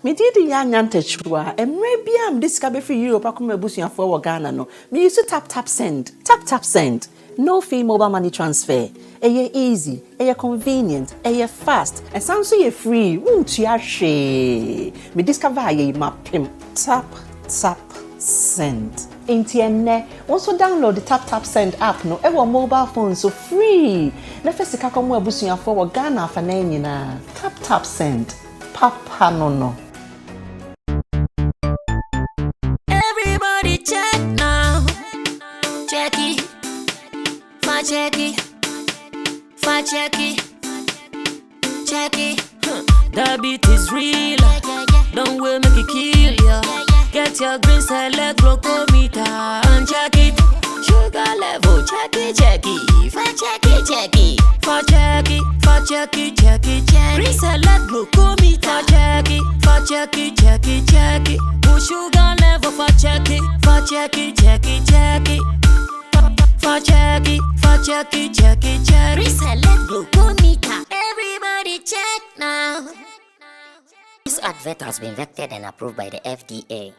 Me did the chua, and maybe I'm discovered for you, Pakuma Busia for Ghana. No, me used to tap send, tap send. No fee mobile money transfer. Eye easy, convenient, fast, and sounds so free. Won't you share? Me discover ye map pimp. Tap send. Intienne, also download the tap send app no ever mobile phone so free. Na first ka komo abusuya for Ghana fa na nyina. Tap send. Papa no. Everybody check now. Check it. Check it. The beat is real. Don't wait, make it kill ya. Get your green select glucometer and check it. Sugar level, check it. Green select glucometer, check it. Push sugar level, check it. Reselect glucometer. Everybody check now. This advert has been vetted and approved by the FDA.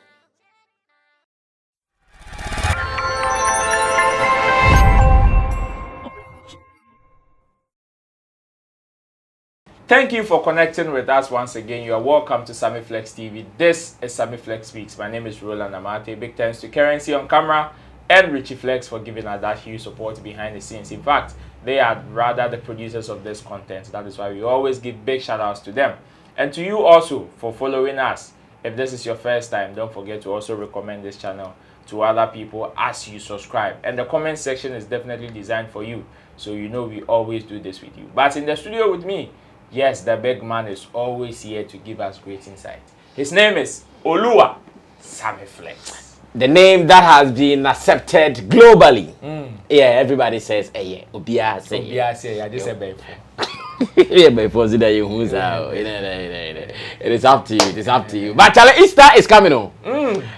Thank you for connecting with us once again. You are welcome to Sammy Flex TV. This is Sammy Flex Speaks. My name is Roland Amate. Big thanks to Currency on camera and Richie Flex for giving us that huge support behind the scenes. In fact, they are rather the producers of this content. That is why we always give big shout outs to them. And to you also for following us. If this is your first time, don't forget to also recommend this channel to other people as you subscribe. And the comment section is definitely designed for you. So you know we always do this with you. But in the studio with me, yes, the big man is always here to give us great insight. His name is Olua Sammy Flex. The name that has been accepted globally. Yeah, everybody says, hey, yeah, Obia say, yeah, I just said baby. Yeah, but for that you who's out. It is up to you. But Charlie, Easter is coming on.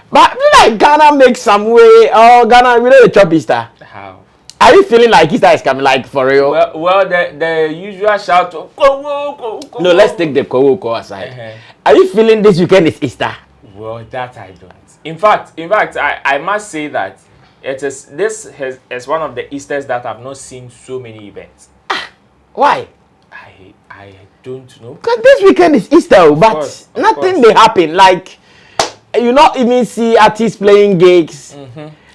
But like Ghana makes some way. Oh, Ghana, we don't chop Easter. How? Are you feeling like Easter is coming, like for real? Well, the usual shout of No, let's take the Kowoko aside. Are you feeling this weekend is Easter? Well, that I don't. In fact, I must say that this is one of the Easters that I've not seen so many events. Why? I don't know. Because this weekend is Easter, but nothing they happen. Like you not even see artists playing gigs.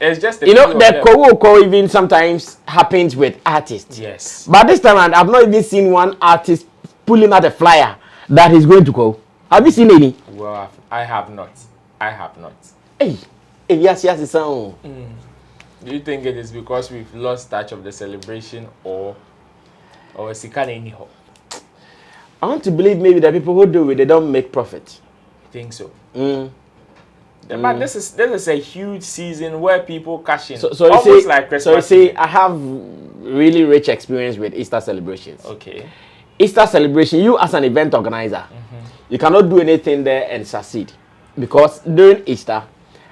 It's just the Kowoko even sometimes happens with artists. Yes. But this time around, I've not even seen one artist pulling out a flyer that he's going to go. Have you seen any? Well, I have not. Hey, yes, so. Do you think it is because we've lost touch of the celebration or is it anyhow? I want to believe maybe the people who do it, they don't make profit. I think so. But this is a huge season where people cash in. So almost like Christmas. So you see, I have really rich experience with Easter celebrations. Okay. Easter celebration, you as an event organizer, you cannot do anything there and succeed. Because during Easter,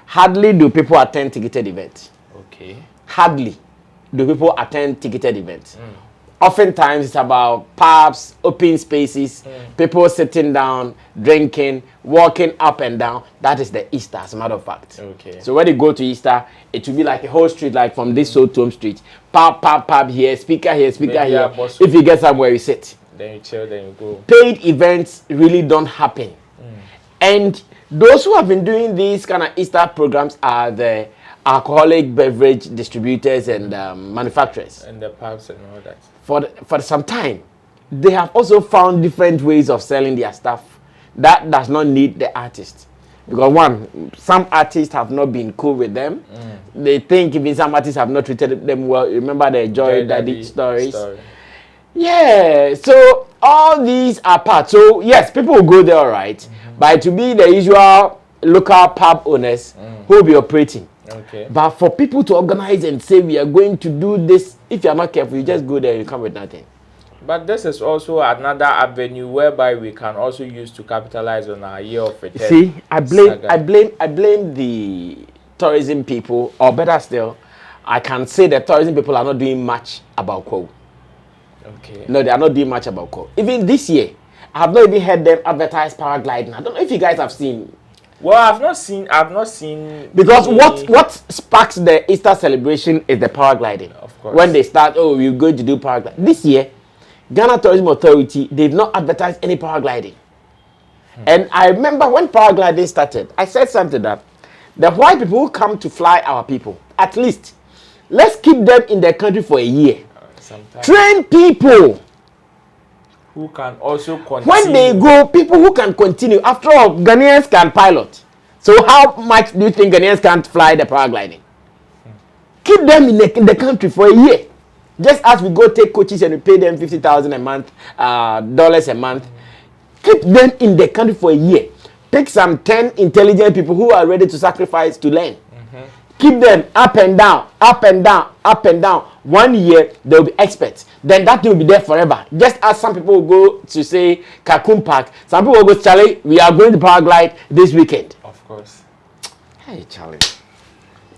hardly do people attend ticketed events. Okay. Hardly do people attend ticketed events. Oftentimes it's about pubs, open spaces, people sitting down, drinking, walking up and down. That is the Easter, as a matter of fact. Okay. So when you go to Easter, it will be like a whole street, like from this Sotom street. Pub here, speaker here, speaker here. If you get somewhere, you sit. Then you chill, then you go. Paid events really don't happen. And those who have been doing these kind of Easter programs are the alcoholic beverage distributors and manufacturers. And the pubs and all that. For some time, they have also found different ways of selling their stuff that does not need the artist. Because one, some artists have not been cool with them. They think even some artists have not treated them well. Remember the Joy Daddy stories? Yeah, so all these are parts. So yes, people will go there, all right. But to be the usual local pub owners who will be operating. Okay. But for people to organize and say we are going to do this, if you are not careful, you just go there and you come with nothing. But this is also another avenue whereby we can also use to capitalize on our year of return. See, I blame the tourism people, or better still, I can say the tourism people are not doing much about Ko. Okay. No, they are not doing much about Ko. Even this year, I have not even heard them advertise paragliding. I don't know if you guys have seen. Well, I've not seen. Because what sparks the Easter celebration is the paragliding. Of course. When they start, oh, we're going to do paragliding. This year, Ghana Tourism Authority, they've not advertised any paragliding. And I remember when paragliding started, I said something that the white people who come to fly our people, at least, let's keep them in the country for a year. Sometimes. Train people. Who can also continue. When they go, people who can continue. After all, Ghanaians can pilot. So how much do you think Ghanaians can't fly the paragliding? Keep them in the country for a year. Just as we go take coaches and we pay them $50,000 a month, dollars a month. Keep them in the country for a year. Pick some 10 intelligent people who are ready to sacrifice to learn. Keep them up and down, up and down, up and down. 1 year, they will be experts. Then that thing will be there forever. Just as some people will go to, say, Kakun Park. Some people will go, Charlie, we are going to paraglide this weekend. Of course. Hey, Charlie.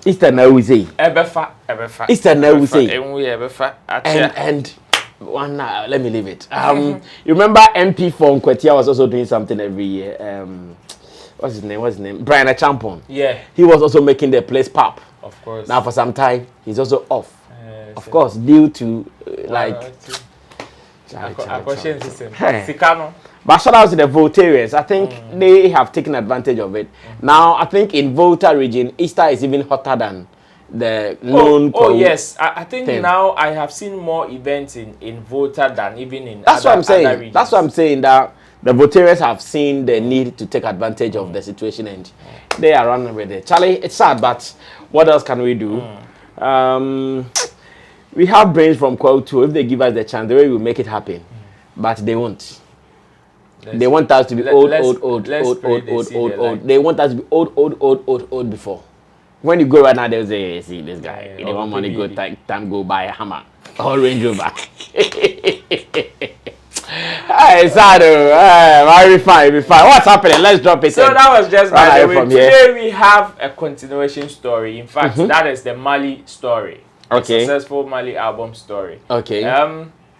Easter now we say. Ebefa. Easter now we say. And one let me leave it. You remember MP for Nkwetia was also doing something every year. What's his name? Brian Achampon. Yeah. He was also making the place pop. Of course. Now for some time he's also off. Of course, due to But shout out to the Voltarians. I think they have taken advantage of it. Now I think in Volta region, Easter is even hotter than the known. Oh yes, I think now I have seen more events in Volta than even in. That's what I'm saying. That's what I'm saying. That the Voltarians have seen the need to take advantage of the situation and they are running with it. Charlie, it's sad, but what else can we do? We have brains from Kwoto. If they give us the chance, the way we make it happen, but they won't. They want us to be old. They want us to be old before. When you go right now, they'll say, see this guy. They want money, go time go buy a hammer or Range Rover. Hey, Sado, I'll be fine. What's happening? Let's drop it. So that was just by the way. Today we have a continuation story. In fact, that is the MAALI story. Okay. A successful MAALI album story. Okay.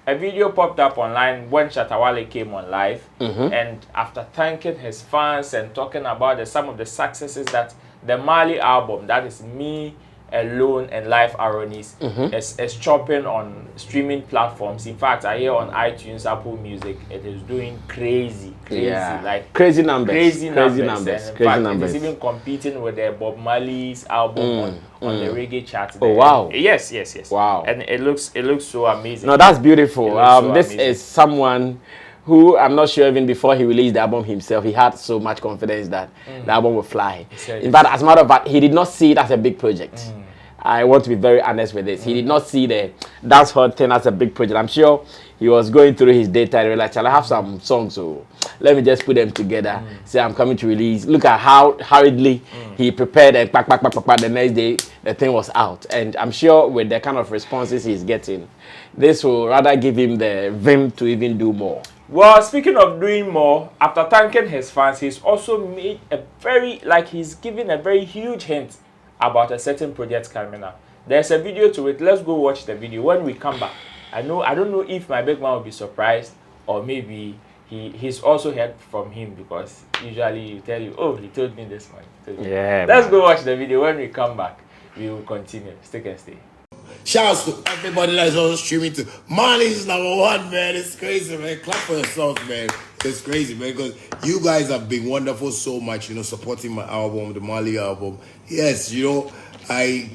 A video popped up online when Shatta Wale came on live, and after thanking his fans and talking about some of the successes that the MAALI album, that is Me Alone and Life Ironies, is chopping on streaming platforms. In fact, I hear on iTunes, Apple Music, it is doing crazy, like crazy numbers. Crazy numbers. It is even competing with the Bob Marley's album on the reggae chart. Oh wow! Yes. Wow! And it looks so amazing. No, that's beautiful. This amazing. is someone who I'm not sure even before he released the album himself, he had so much confidence that the album would fly. In fact, as a matter of fact, he did not see it as a big project. I want to be very honest with this. He did not see the dancehall thing as a big project. I'm sure he was going through his data and realized, I have some songs, so let me just put them together. Say I'm coming to release. Look at how hurriedly he prepared and the next day the thing was out. And I'm sure with the kind of responses he's getting, this will rather give him the vim to even do more. Well, speaking of doing more, after thanking his fans, he's also made he's given a very huge hint about a certain project coming up. There's a video to it. Let's go watch the video. When we come back, I don't know if my big man will be surprised or maybe he's also heard from him, because usually you tell you, oh, he told me this one. Yeah. Let's go watch the video. When we come back, we will continue. Stick and stay. Shouts to everybody that's also streaming to MAALI's #1, man. It's crazy, man. Clap for yourselves, man. It's crazy, man, because you guys have been wonderful so much, supporting my album, the MAALI album. Yes, I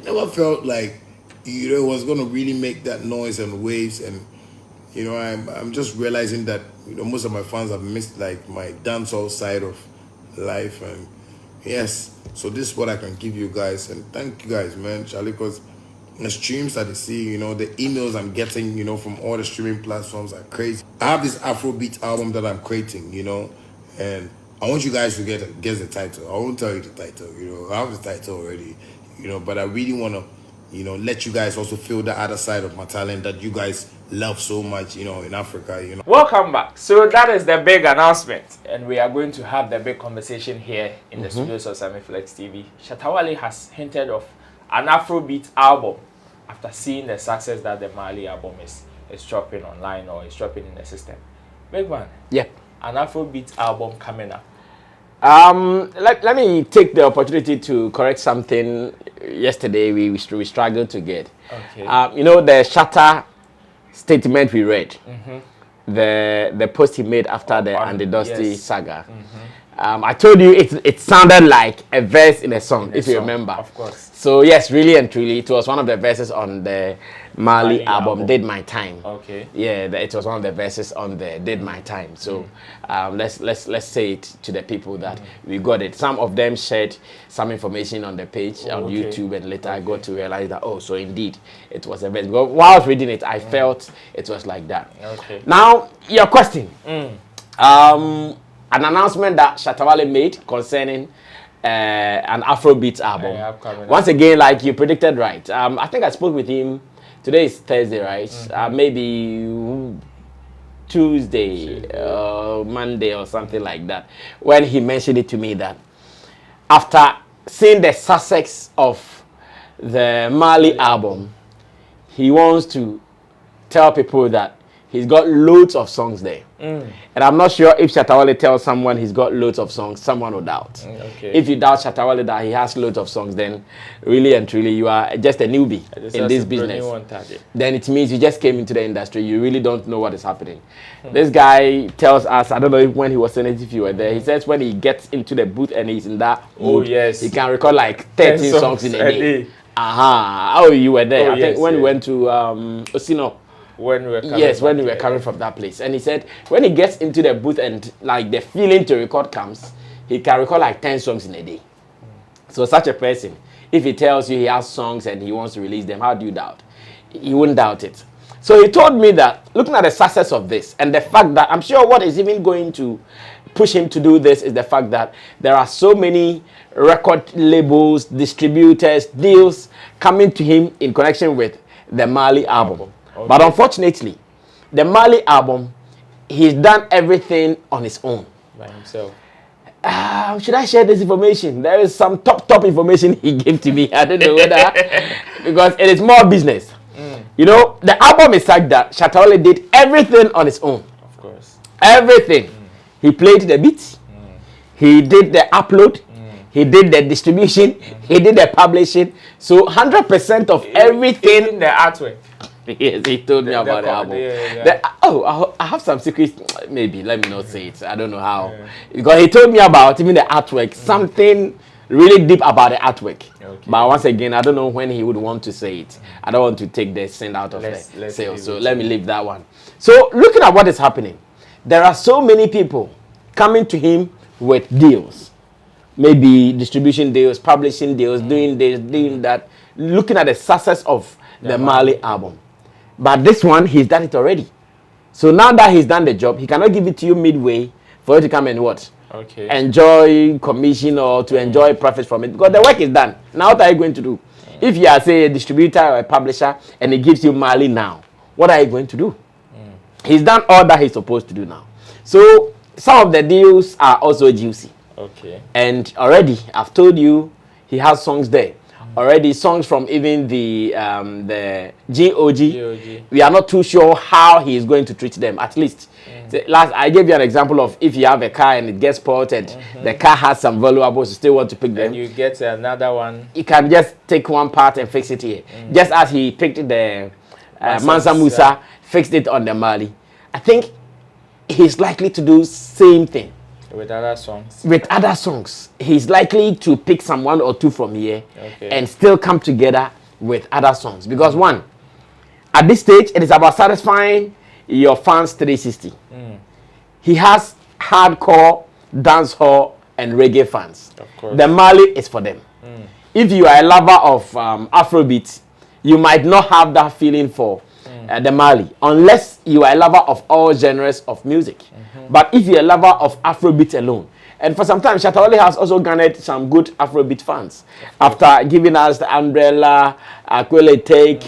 never felt like, it was going to really make that noise and waves. And, I'm just realizing that, most of my fans have missed, like, my dancehall side of life. And, yes, so this is what I can give you guys. And thank you guys, man, Charlie, because the streams that I see, the emails I'm getting, from all the streaming platforms are crazy. I have this Afrobeats album that I'm creating, and I want you guys to guess the title. I won't tell you the title, I have the title already, but I really want to, let you guys also feel the other side of my talent that you guys love so much, in Africa, Welcome back. So that is the big announcement, and we are going to have the big conversation here in the studios of Sammy Flex TV. Shatta Wale has hinted of an Afrobeat album after seeing the success that the MAALI album is dropping online or is dropping in the system. Big man. Yeah. An Afrobeat album coming up. Let me take the opportunity to correct something. Yesterday we struggled to get. Okay. You know the Shatta statement we read, the post he made after the Andy Dusty saga. I told you it sounded like a verse in a song, if you remember. Of course. So yes, really and truly, it was one of the verses on the MAALI album, Did My Time. Okay. Yeah, it was one of the verses on the Did My Time. So let's say it to the people that we got it. Some of them shared some information on the page on YouTube, and later I got to realize that so indeed it was a verse. Because while I was reading it, I felt it was like that. Okay. Now your question. An announcement that Shatta Wale made concerning an Afrobeats album. Once again, like you predicted right. I think I spoke with him. Today is Thursday, right? Maybe Tuesday, Monday or something like that. When he mentioned it to me that after seeing the success of the MAALI album, he wants to tell people that he's got loads of songs there. And I'm not sure if Shatta Wale tells someone he's got loads of songs, someone will doubt. If you doubt Shatta Wale that he has loads of songs, then really and truly you are just a newbie in this business. Then it means you just came into the industry. You really don't know what is happening. This guy tells us, I don't know when he was saying it, if you were there, he says when he gets into the booth and he's in that mood, he can record like 13 songs in a day. Oh, you were there. I think when we went to Osino. When we were coming from that place. And he said when he gets into the booth and like the feeling to record comes, he can record like 10 songs in a day. So such a person, if he tells you he has songs and he wants to release them, how do you doubt? You wouldn't doubt it. So he told me that looking at the success of this and the fact that I'm sure what is even going to push him to do this is the fact that there are so many record labels, distributors, deals coming to him in connection with the MAALI album. But unfortunately, the MAALI album, he's done everything on his own. By himself. Should I share this information? There is some top information he gave to me. I don't know whether, because it is more business. You know, the album is such that Shatta Wale did everything on his own. Of course. Everything. He played the beats. He did the upload. He did the distribution. He did the publishing. So 100% of everything. Even the artwork. Yes, he told me about the album. I have some secrets. Maybe let me not say it. I don't know how. Because he told me about even the artwork. Something really deep about the artwork. But once again, I don't know when he would want to say it. I don't want to take the sin out of the sale. So let me leave that one. So looking at what is happening, there are so many people coming to him with deals. Maybe distribution deals, publishing deals, doing this, doing that. Looking at the success of the MAALI album. But this one, he's done it already. So now that he's done the job, he cannot give it to you midway for you to come and what? Enjoy commission or to enjoy profits from it. Because the work is done. Now what are you going to do? If you are, say, a distributor or a publisher and he gives you MAALI now, what are you going to do? He's done all that he's supposed to do now. So some of the deals are also juicy. And already, I've told you, he has songs there. Already songs from even the GOG. We are not too sure how he is going to treat them. At least, last I gave you an example of if you have a car and it gets spotted, the car has some valuables, you still want to pick them. And you get another one. You can just take one part and fix it here. Just as he picked the Mansa Musa, fixed it on the MAALI. I think he's likely to do same thing. With other songs. With other songs. He's likely to pick some one or two from here and still come together with other songs. Because one, at this stage, it is about satisfying your fans 360. He has hardcore, dancehall, and reggae fans. The MAALI is for them. If you are a lover of Afrobeats, you might not have that feeling for the MAALI, unless you are a lover of all genres of music. But if you're a lover of Afrobeat alone, and for some time, Shatta Wale has also garnered some good Afrobeat fans. After giving us the Umbrella, Aquile Take,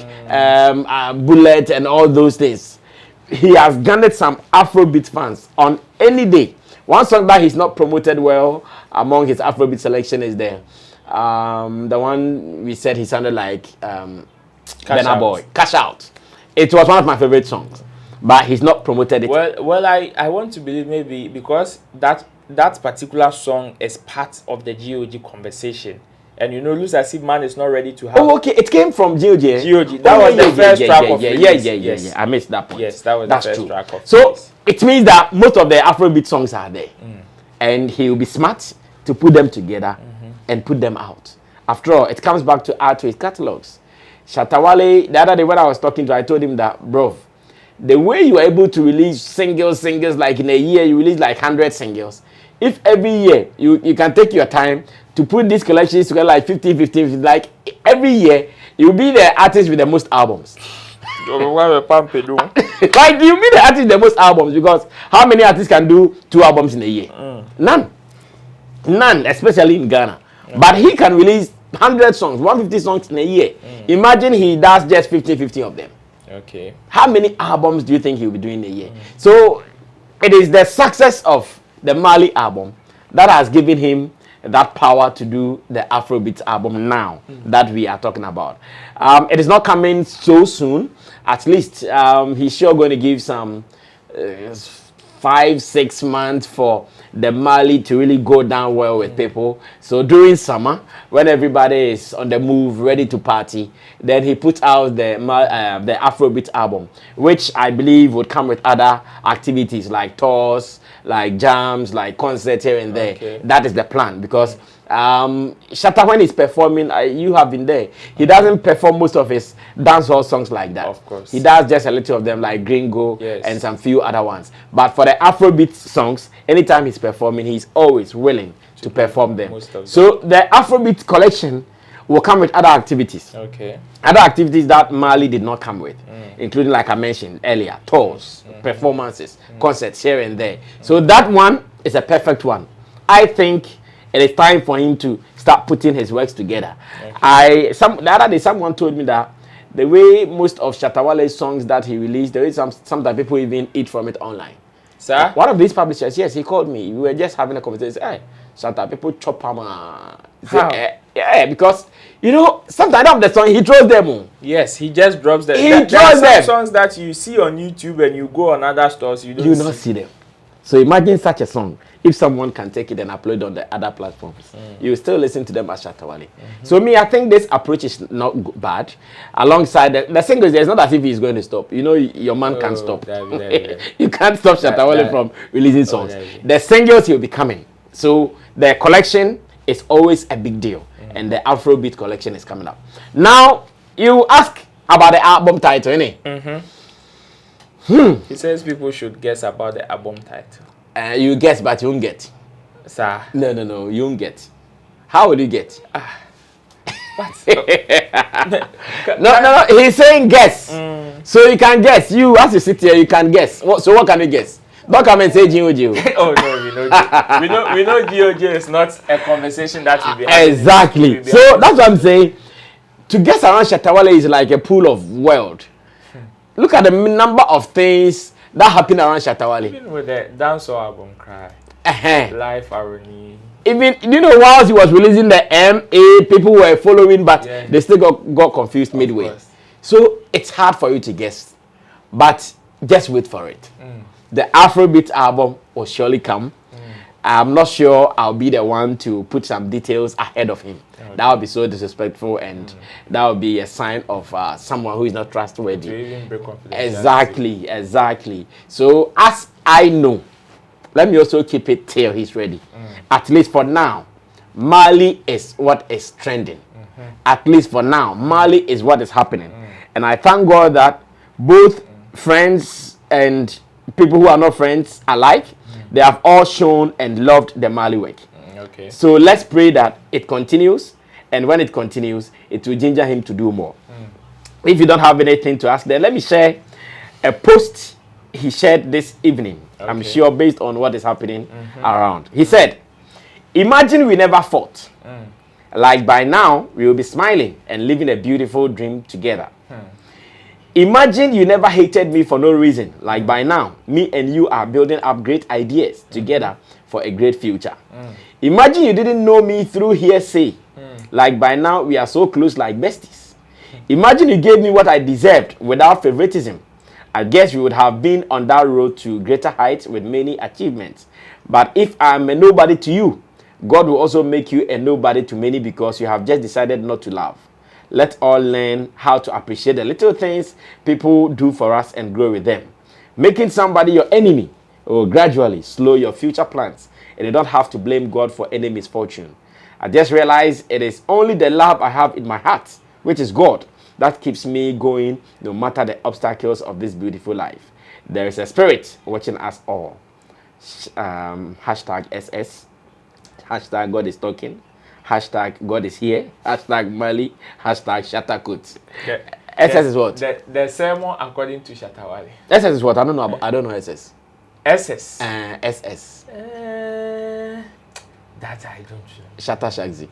Bullet, and all those things, he has garnered some Afrobeat fans on any day. One song that he's not promoted well among his Afrobeat selection is the one we said he sounded like Burna Boy, Cash Out. It was one of my favorite songs. but he's not promoted it. Well, I want to believe maybe because that particular song is part of the GOG conversation. And you know, looks as if man is not ready to have. Oh, okay. It came from GOG. GOG. That was the first track of release. Yeah. I missed that point. Yes, that was the first track of So release. it means that most of the Afrobeat songs are there, and he will be smart to put them together and put them out. After all, it comes back to add to his catalogs. Shatta Wale, the other day when I was talking to, I told him that, bro, the way you are able to release singles like in a year, you release like 100 singles. If every year you can take your time to put these collections together like 15, like every year, you'll be the artist with the most albums. Like you'll be the artist with the most albums, because how many artists can do 2 albums in a year? None, especially in Ghana. But he can release 100 songs, 150 songs in a year. Imagine he does just 15 of them. Okay. How many albums do you think he'll be doing in a year? So it is the success of the MAALI album that has given him that power to do the Afrobeats album now that we are talking about. It is not coming so soon. At least he's sure going to give some 5-6 months for the MAALI to really go down well with people. So during summer, when everybody is on the move, ready to party, then he put out the Afrobeat album, which I believe would come with other activities like tours, like jams, like concerts here and there. Okay. That is the plan, because Shatta, when he's performing, you have been there, he doesn't perform most of his dancehall songs like that. Of course. He does just a little of them like Gringo, yes, and some few other ones. But for the Afrobeat songs, anytime he's performing, he's always willing to perform them. So the Afrobeat collection will come with other activities. Okay. Other activities that MAALI did not come with, including, like I mentioned earlier, tours, performances, concerts here and there. So that one is a perfect one. I think it is time for him to start putting his works together. Okay. The other day, someone told me that the way most of Shatta Wale's songs that he released, there is sometimes people even eat from it online. Sir? One of these publishers, yes, he called me. We were just having a conversation. Hey, Shatta, people chop him. Yeah, because, you know, sometimes of the song, he throws them. Yes, he just drops them. He throws them. Some songs that you see on YouTube and you go on other stores, you don't not see them. So imagine such a song. If someone can take it and upload on the other platforms, you still listen to them as Shatta Wale. So me, I think this approach is not bad. Alongside the singles, it's not as if he's going to stop. You know, your man can't stop. You can't stop Shatta Wale from releasing songs. The singles will be coming. So the collection is always a big deal. And the Afrobeat collection is coming up. Now, you ask about the album title, innit? He says people should guess about the album title. You guess, but you won't get. Sir. No, you won't get. How will you get? No, he's saying guess. So you can guess. You, as you sit here, you can guess. So what can you guess? Don't come and say GOG. Oh no, we know GOG is not a conversation that will be happening. Exactly. So that's what I'm saying. To guess around Shatta Wale is like a pool of world. Look at the number of things that happen around Shatta Wale. Even with the dancehall album Cry, Life Irony. Even, you know, whilst he was releasing the MA, people were following, but they still got confused midway. So it's hard for you to guess, but just wait for it. The Afrobeat album will surely come. I'm not sure I'll be the one to put some details ahead of him. Okay. That would be so disrespectful, and that would be a sign of someone who is not trustworthy. To even break confidence. Exactly. So as I know, let me also keep it till he's ready. At least for now, MAALI is what is trending. At least for now, MAALI is what is happening. And I thank God that both friends and people who are not friends alike, they have all shown and loved the MAALI work. Okay. So let's pray that it continues, and when it continues, it will ginger him to do more. If you don't have anything to ask, then let me share a post he shared this evening. Okay. I'm sure based on what is happening around. He said, "Imagine we never fought. Like by now, we will be smiling and living a beautiful dream together. Imagine you never hated me for no reason. Like by now, me and you are building up great ideas together for a great future. Imagine you didn't know me through hearsay. Like by now, we are so close like besties. Imagine you gave me what I deserved without favoritism. I guess we would have been on that road to greater heights with many achievements. But if I'm a nobody to you, God will also make you a nobody to many because you have just decided not to love. Let's all learn how to appreciate the little things people do for us and grow with them. Making somebody your enemy will gradually slow your future plans, and you don't have to blame God for any misfortune. I just realized it is only the love I have in my heart, which is God, that keeps me going no matter the obstacles of this beautiful life. There is a spirit watching us all. Hashtag SS. Hashtag God is talking. Hashtag God is here. Hashtag MAALI. Hashtag Shatta quotes. Okay. SS is what? The sermon according to Shatta Wale. SS is what? I don't know. I don't know SS. SS. SS. That I don't know. Shatta Shagzi.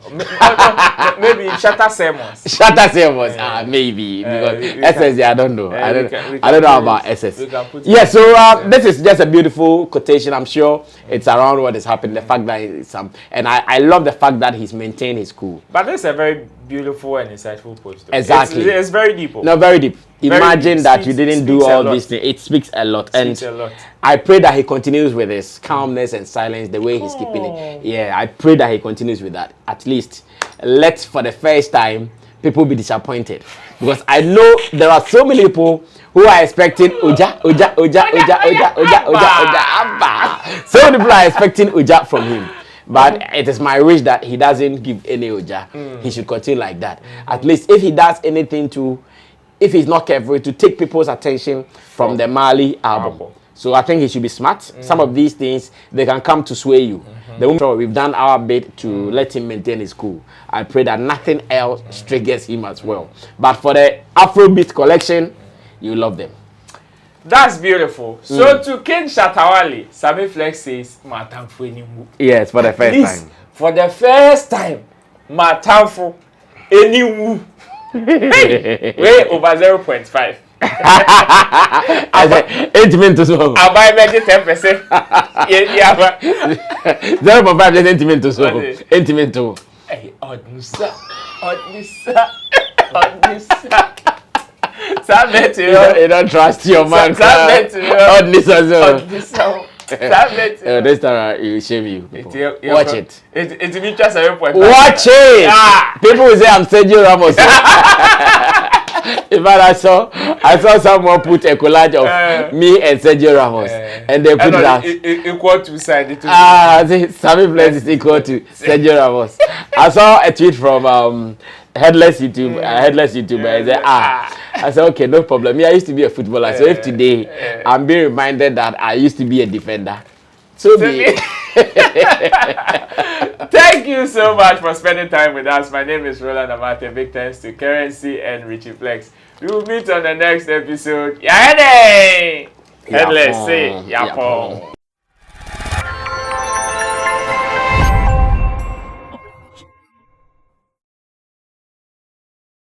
Maybe Shatta sermons. Shatta sermons. Maybe because SS. Yeah, I don't know. I don't know about SS. Yeah. So this is just a beautiful quotation. I'm sure it's around what is happening. The fact that it's and I love the fact that he's maintained his cool. But this is a very beautiful and insightful post. Exactly. It's very deep. No, very deep. Imagine deep. that you didn't do all these things. It speaks a lot. And I pray that he continues with his calmness and silence, the way he's keeping it. Yeah, I pray that he continues with that. At least, let for the first time, people be disappointed. Because I know there are so many people who are expecting Oja. So many people are expecting Oja from him. But it is my wish that he doesn't give any Oja. He should continue like that. At least if he does anything to, if he's not careful, to take people's attention from the MAALI album. So I think he should be smart. Some of these things, they can come to sway you. We've done our bit to let him maintain his cool. I pray that nothing else triggers him as well. But for the Afrobeat collection, you love them. That's beautiful. So to King Shatta Wale, Sammy Flex says, Matamfo enimu. Yes, for the first time. For the first time, Matamfo enimu. Hey, way over 0.5. I said, 8 minutes so. I buy maybe 10%. Yeah. 0.5 is 8 minutes so. 8 minutes. Hey, Odnusa. You don't trust your man. This time he will shame you. Watch it. It's me just 7.5. Watch it. People will say I'm Sergio Ramos. In fact, I saw someone put a collage of me and Sergio Ramos, and they put that equal to side. Sammy Flex is equal to Sergio Ramos. I saw a tweet from headless YouTuber. I said, I said, okay, no problem. Me, I used to be a footballer, so if today I'm being reminded that I used to be a defender, so be it. Thank you so much for spending time with us. My name is Roland Amate. Big thanks to Currency and Richie Flex. We will meet on the next episode. Headless, say, yapon.